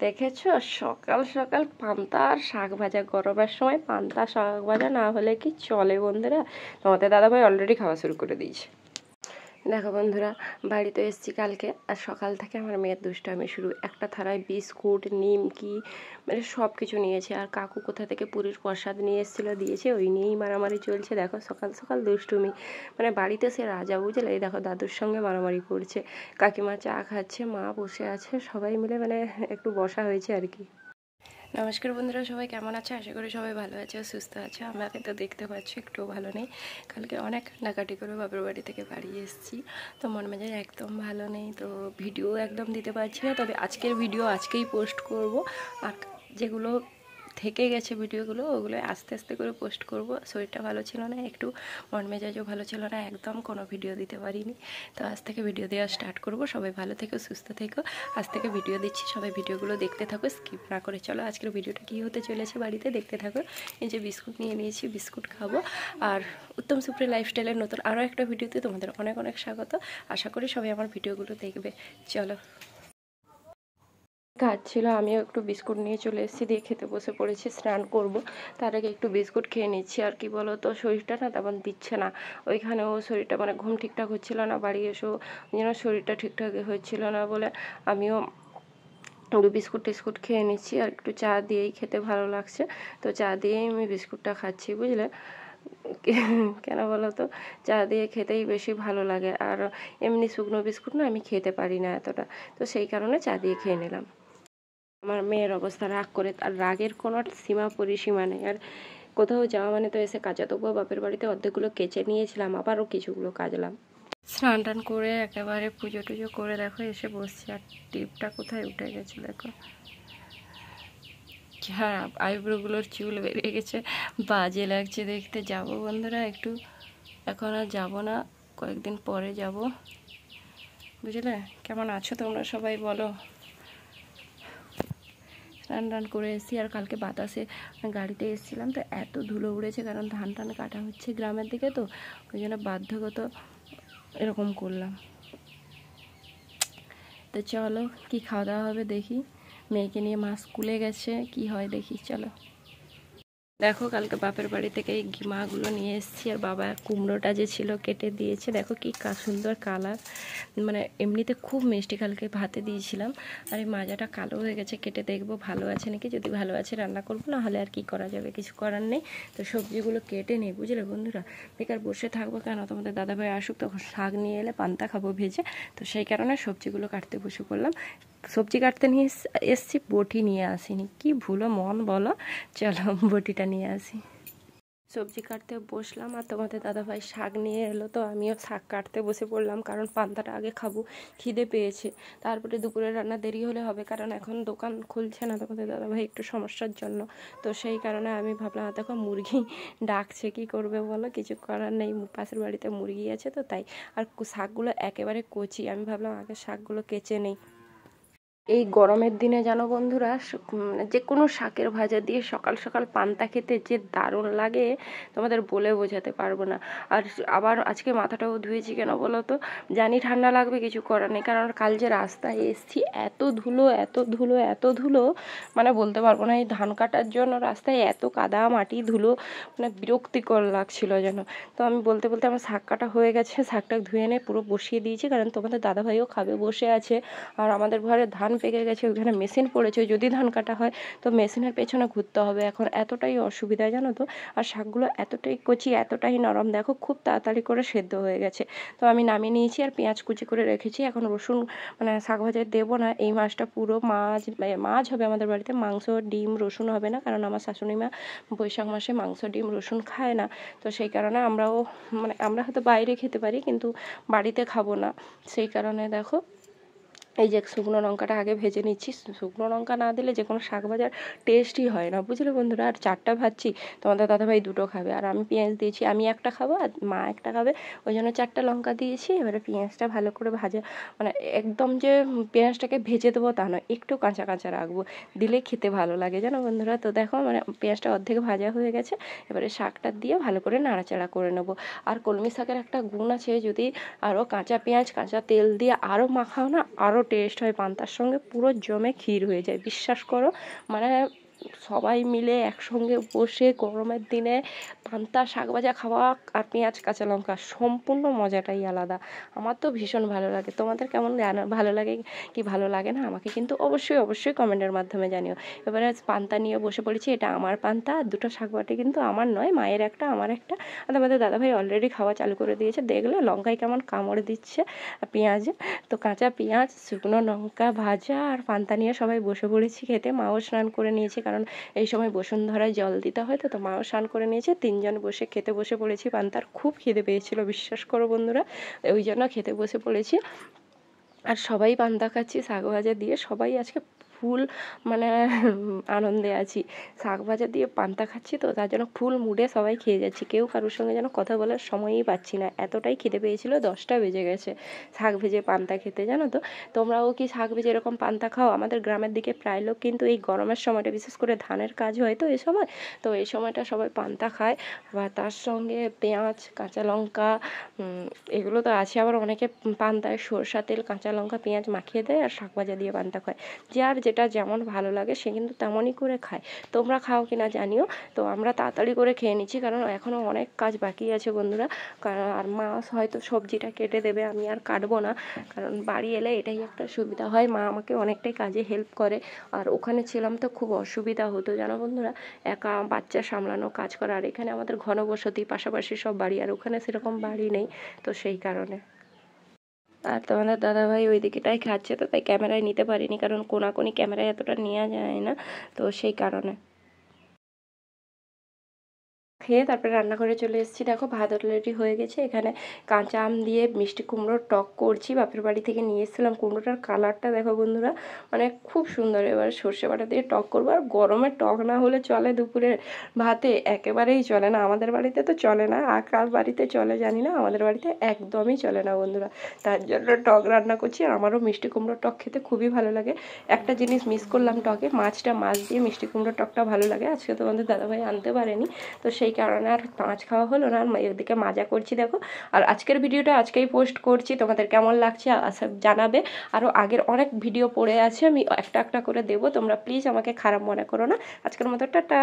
দেখেছো সকাল সকাল পান্তা আর শাক ভাজা, গরমের সময় পান্তা শাক ভাজা না হলে কি চলে বন্ধুরা? তোমাদের দাদাভাই অলরেডি খাওয়া শুরু করে দিয়েছে। দেখো বন্ধুরা, বাড়িতে এসেছি কালকে, আর সকাল থেকে আমার মেয়ের দুষ্টামি শুরু। একটা থালায় বিস্কুট, নিমকি, মানে সব কিছু নিয়েছে। আর কাকু কোথা থেকে পুরীর প্রসাদ নিয়ে এসেছিলো, দিয়েছে, ওই নিয়েই মারামারি চলছে। দেখো সকাল সকাল দুষ্টুমি, মানে বাড়িতে সে রাজা, বুঝলে? এই দেখো দাদুর সঙ্গে মারামারি করছে, কাকিমা চা খাচ্ছে, মা বসে আছে, সবাই মিলে মানে একটু বসা হয়েছে আর কি। নমস্কার বন্ধুরা, সবাই কেমন আছে? আশা করি সবাই ভালো আছে, সুস্থ আছে। আমাকে তো দেখতে পাচ্ছি একটুও ভালো নেই। কালকে অনেক কান্নাকাটি করে বাপের বাড়ি থেকে বাড়ি এসেছি, তো মন মেজাজ একদম ভালো নেই, তো ভিডিও একদম দিতে পারছি না। তবে আজকের ভিডিও আজকেই পোস্ট করব, আর যেগুলো থেকে গেছে ভিডিওগুলো ওগুলো আস্তে আস্তে করে পোস্ট করব। শরীরটা ভালো ছিল না, একটু মন মেজাজও ভালো ছিল না, একদম কোনো ভিডিও দিতে পারিনি। তো আজ থেকে ভিডিও দেওয়া স্টার্ট করব। সবাই ভালো থেকো, সুস্থ থেকো। আজ থেকে ভিডিও দিচ্ছি, সবাই ভিডিওগুলো দেখতে থাকো, স্কিপ না করে। চলো আজকের ভিডিওটা কী হতে চলেছে বাড়িতে দেখতে থাকো। এই যে বিস্কুট নিয়ে নিয়েছি, বিস্কুট খাবো। আর উত্তম সুপ্রিয় লাইফস্টাইলের নতুন আরও একটা ভিডিওতে তোমাদের অনেক অনেক স্বাগত। আশা করি সবাই আমার ভিডিওগুলো দেখবে। চলো। কাজ ছিল, আমিও একটু বিস্কুট নিয়ে চলে এসেছি, দিয়ে খেতে বসে পড়েছি। স্নান করব, তার আগে একটু বিস্কুট খেয়ে নিচ্ছি। আর কি বলো তো, শরীরটা না তেমন দিচ্ছে না। ওইখানেও শরীরটা মানে ঘুম ঠিকঠাক হচ্ছিল না, বাড়ি এসেও যেন শরীরটা ঠিকঠাক হচ্ছিল না বলে আমিও একটু বিস্কুট টিস্কুট খেয়ে নিচ্ছি। আর একটু চা দিয়েই খেতে ভালো লাগছে, তো চা দিয়েই আমি বিস্কুটটা খাচ্ছি, বুঝলে? কেন বলো তো, চা দিয়ে খেতেই বেশি ভালো লাগে। আর এমনি শুকনো বিস্কুট না আমি খেতে পারি না এতটা, তো সেই কারণে চা দিয়ে খেয়ে নিলাম। আমার মেয়ের অবস্থা, রাগ করে, আর রাগের কোনো সীমা পরিসীমা নেই। আর কোথাও যাওয়া মানে তো এসে কাচা, তবুও বাপের বাড়িতে অর্ধেকগুলো কেচে নিয়েছিলাম, আবারও কিছুগুলো কাচলাম। স্নান টান করে একেবারে পুজো টুজো করে দেখো এসে বসছি। আর টিপটা কোথায় উঠে গেছে দেখো, হ্যাঁ আইব্রোগুলোর চুল বেরিয়ে গেছে, বাজে লাগছে দেখতে। যাবো বন্ধুরা একটু, এখন আর যাবো না, কয়েকদিন পরে যাব, বুঝলে? কেমন আছো তোমরা সবাই বলো? স্নান টান করে এসেছি। আর কালকে বাতাসে গাড়িতে এসেছিলাম, তো এত ধুলো উড়েছে, কারণ ধান টান কাটা হচ্ছে গ্রামের দিকে, তো ওই জন্য বাধ্যগত এরকম করলাম। তো চলো, কি খাওয়া দাওয়া হবে দেখি। মেয়েকে নিয়ে মা স্কুলে গেছে, কি হয় দেখি, চলো। দেখো কালকে বাপের বাড়ি থেকে এই মাগুলো নিয়ে এসেছি, আর বাবা কুমড়োটা যে ছিল কেটে দিয়েছে, দেখো কি সুন্দর কালার, মানে এমনিতে খুব মিষ্টি। কালকে ভাতে দিয়েছিলাম, আর এই মাজাটা কালো হয়ে গেছে, কেটে দেখবো ভালো আছে নাকি, যদি ভালো আছে রান্না করবো, না হলে আর কি করা যাবে, কিছু করার নেই। তো সবজিগুলো কেটে নেই, বুঝলে বন্ধুরা? বেকার বসে থাকবো কেন, তোমাদের দাদাভাই আসুক, তখন শাক নিয়ে এলে পান্তা খাবো ভেজে, তো সেই কারণে সবজিগুলো কাটতে বসে পড়লাম। সবজি কাটতে নিয়ে এসছি, বটি নিয়ে আসিনি, কি ভুলো মন বলো। চলো বটিটা নিয়ে আসি। সবজি কাটতে বসলাম, আর তোমাদের দাদাভাই শাক নিয়ে এলো, তো আমিও শাক কাটতে বসে পড়লাম, কারণ পান্তাটা আগে খাবো, খিদে পেয়েছে। তারপরে দুপুরে রান্না দেরি হলে হবে, কারণ এখন দোকান খুলছে না তোমাদের দাদাভাই একটু সমস্যার জন্য, তো সেই কারণে আমি ভাবলাম দেখো মুরগি ডাকছে, কি করবে বলো, কিছু করার নেই, পাশের বাড়িতে মুরগি আছে তো তাই। আর শাকগুলো একেবারে কচি, আমি ভাবলাম আগে শাকগুলো কেচে নেই। এই গরমের দিনে জানো বন্ধুরা, যে কোনো শাকের ভাজা দিয়ে সকাল সকাল পান্তা খেতে যে দারুণ লাগে, তোমাদের বলে বোঝাতে পারবো না। আর আবার আজকে মাথাটাও ধুয়েছি, কেন বলো তো? জানি ঠান্ডা লাগবে, কিছু করার নেই, কারণ কাল যে রাস্তায় এসছি, এত ধুলো এত ধুলো এত ধুলো, মানে বলতে পারবো না। এই ধান কাটার জন্য রাস্তায় এত কাদা মাটি ধুলো, মানে বিরক্তিকর লাগছিল যেন। তো আমি বলতে বলতে আমার শাক কাটা হয়ে গেছে, শাকটা ধুয়ে এনে পুরো বসিয়ে দিয়েছি, কারণ তোমাদের দাদাভাইও খাবে বসে আছে। আর আমাদের ঘরে ধান পেকে গেছে, ওইখানে মেশিন পড়েছে, যদি ধান কাটা হয় তো মেশিনের পেছনে ঘুরতে হবে, এখন এতটাই অসুবিধা জানো তো। আর শাকগুলো এতটাই কচি, এতটাই নরম, দেখো খুব তাড়াতাড়ি করে সেদ্ধ হয়ে গেছে। তো আমি নামিয়ে নিয়েছি, আর পেঁয়াজ কুচি করে রেখেছি। এখন রসুন মানে শাক ভাজায় দেবো না, এই মাছটা পুরো মাছ হবে আমাদের বাড়িতে, মাংস ডিম রসুন হবে না, কারণ আমার শাশুড়ি মা বৈশাখ মাসে মাংস ডিম রসুন খায় না, তো সেই কারণে আমরাও মানে আমরা হয়তো বাইরে খেতে পারি, কিন্তু বাড়িতে খাবো না, সেই কারণে দেখো এই যে শুকনো লঙ্কাটা আগে ভেজে নিচ্ছি। শুকনো লঙ্কা না দিলে যে কোনো শাক ভাজার টেস্টই হয় না, বুঝলে বন্ধুরা? আর চারটা ভাজছি, তোমাদের দাদাভাই দুটো খাবে, আর আমি পেঁয়াজ দিয়েছি, আমি একটা খাবো আর মা একটা খাবে, ওই জন্য চারটা লঙ্কা দিয়েছি। এবারে পেঁয়াজটা ভালো করে ভাজা, মানে একদম যে পেঁয়াজটাকে ভেজে দেবো তা নয়, একটু কাঁচা কাঁচা রাখবো, দিলে খেতে ভালো লাগে জানো বন্ধুরা। তো দেখো মানে পেঁয়াজটা অর্ধেক ভাজা হয়ে গেছে, এবারে শাকটা দিয়ে ভালো করে নাড়াচাড়া করে নেবো। আর কলমি শাকের একটা গুণ আছে, যদি আরও কাঁচা পেঁয়াজ কাঁচা তেল দিয়ে আরও মাখাও না, আরও টেস্ট হয় পান্তার সঙ্গে, পুরো জমে ক্ষীর হয়ে যায়, বিশ্বাস করো। মানে সবাই মিলে একসঙ্গে বসে গরমের দিনে পান্তা শাক ভাজা খাওয়া আর পেঁয়াজ কাঁচা লঙ্কা, সম্পূর্ণ মজাটাই আলাদা। আমার তো ভীষণ ভালো লাগে। তোমাদের কেমন ভালো লাগে কি ভালো লাগে না আমাকে কিন্তু অবশ্যই অবশ্যই কমেন্টের মাধ্যমে জানিও। এবারে পান্তা নিয়ে বসে পড়েছি, এটা আমার পান্তা, আর দুটো শাক বাটি কিন্তু আমার নয়, মায়ের একটা আমার একটা। আর আমাদের দাদাভাই অলরেডি খাওয়া চালু করে দিয়েছে, দেখলে লঙ্কায় কেমন কামড় দিচ্ছে পেঁয়াজে। তো কাঁচা পেঁয়াজ, শুকনো লঙ্কা ভাজা আর পান্তা নিয়ে সবাই বসে পড়েছি খেতে। মাও স্নান করে নিয়েছে, কারণ এই সময় বসুন্ধরায় জল দিতে হয়, তো মাও স্নান করে নিয়েছে। তিনজন বসে খেতে বসে পড়েছি পান্তার। খুব খিদে পেয়েছিল বিশ্বাস করো বন্ধুরা, ওই জন্য খেতে বসে পড়েছি। আর সবাই পান্তা খাচ্ছি শাক ভাজা দিয়ে, সবাই আজকে ফুল মানে আনন্দে আছি। শাক ভাজা দিয়ে পান্তা খাচ্ছি তো তার জন্য ফুল মুডে সবাই খেয়ে যাচ্ছি, কেউ কারোর সঙ্গে যেন কথা বলার সময়ই পাচ্ছি না, এতটাই খিদে পেয়েছিল। 10টা বেজে গেছে শাক ভেজে পান্তা খেতে, জানো তো। তোমরাও কি শাক ভেজে এরকম পান্তা খাও? আমাদের গ্রামের দিকে প্রায় লোক কিন্তু এই গরমের সময়টা, বিশেষ করে ধানের কাজ হয় তো এই সময়, তো এই সময়টা সবাই পান্তা খায়। বা তার সঙ্গে পেঁয়াজ, কাঁচা লঙ্কা, এগুলো তো আছে, আবার অনেকে পান্তায় সরষা তেল, কাঁচা লঙ্কা, পেঁয়াজ মাখিয়ে দেয় আর শাক ভাজা দিয়ে পান্তা খায়। যার যেটা যেমন ভালো লাগে সে কিন্তু তেমনই করে খায়। তোমরা খাও কিনা জানিও। তো আমরা তাড়াতাড়ি করে খেয়ে নিচ্ছি, কারণ এখনও অনেক কাজ বাকি আছে বন্ধুরা। আর মাছ হয়তো সবজিটা কেটে দেবে, আমি আর কাটবো না, কারণ বাড়ি এলে এটাই একটা সুবিধা হয়, মা আমাকে অনেকটাই কাজে হেল্প করে। আর ওখানে ছিলাম তো খুব অসুবিধা হতো জানো বন্ধুরা, একা বাচ্চা সামলানো, কাজ করা। আর এখানে আমাদের ঘনবসতি, পাশাপাশি সব বাড়ি, আর ওখানে সেরকম বাড়ি নেই, তো সেই কারণে। আর তোমাদের দাদাভাই ওই দিকেটাই খাচ্ছে, তো তাই ক্যামেরায় নিতে পারিনি, কারণ কোনাকুনি ক্যামেরায় এতটা নেওয়া যায় না, তো সেই কারণে। খেয়ে তারপরে রান্নাঘরে চলে এসেছি। দেখো ভাত অলরেডি হয়ে গেছে। এখানে কাঁচা আম দিয়ে মিষ্টি কুমড়োর টক করছি, বাপের বাড়ি থেকে নিয়ে এসেছিলাম। কুমড়োটার কালারটা দেখো বন্ধুরা, মানে খুব সুন্দর। এবার সর্ষে বাটা দিয়ে টক করবো। আর গরমে টক না হলে চলে দুপুরে ভাতে? একেবারেই চলে না। আমাদের বাড়িতে তো চলে না, আর কার বাড়িতে চলে জানি না, আমাদের বাড়িতে একদমই চলে না বন্ধুরা। তার জন্য টক রান্না করছি। আর আমারও মিষ্টি কুমড়োর টক খেতে খুবই ভালো লাগে। একটা জিনিস মিস করলাম টকে, মাছ দিয়ে মিষ্টি কুমড়োর টকটা ভালো লাগে। আজকে তোমাদের দাদাভাই আনতে পারেনি, তো সেই কারণে আর মাছ খাওয়া হলো না। আর এদিকে মাজা করছি দেখো। আর আজকের ভিডিওটা আজকেই পোস্ট করছি, তোমাদের কেমন লাগছে জানাবে। আরও আগের অনেক ভিডিও পড়ে আছে, আমি একটা একটা করে দেবো, তোমরা প্লিজ আমাকে খারাপ মনে করো না। আজকের মতো টাটা।